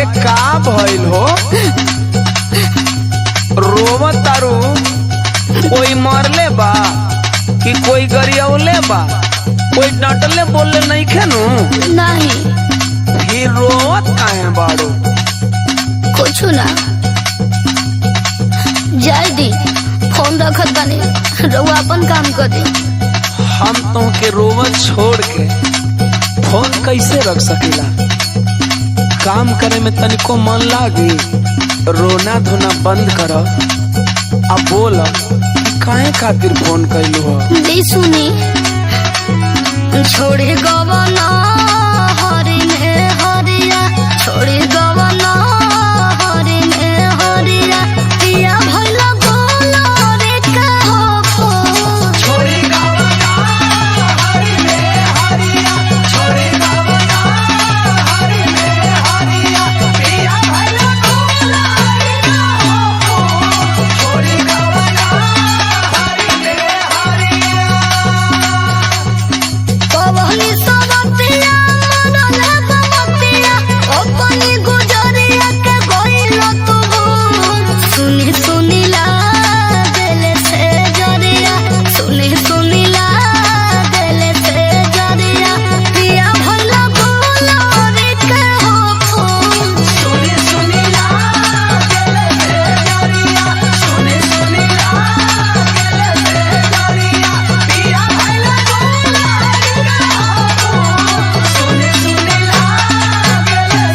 अरे का भइल हो? रोवत तारू? कोई मरले बा कि कोई गरियौले बा? कोई डटले बोलले नहीं खेनु? नहीं। फिर रोवत काहे बाड़ू? कुछ ना, जाय दी, फोन रखत बानी, रउआ अपन काम कर दी। हम तुमके रोवत छोड़ के फोन कैसे रख सकीला? काम करे में तनिको मन लागी? रोना धोना बंद कर, अब बोल काहे खातिर फोन कैलू हो? दी सुनी, छोड़े गवा ना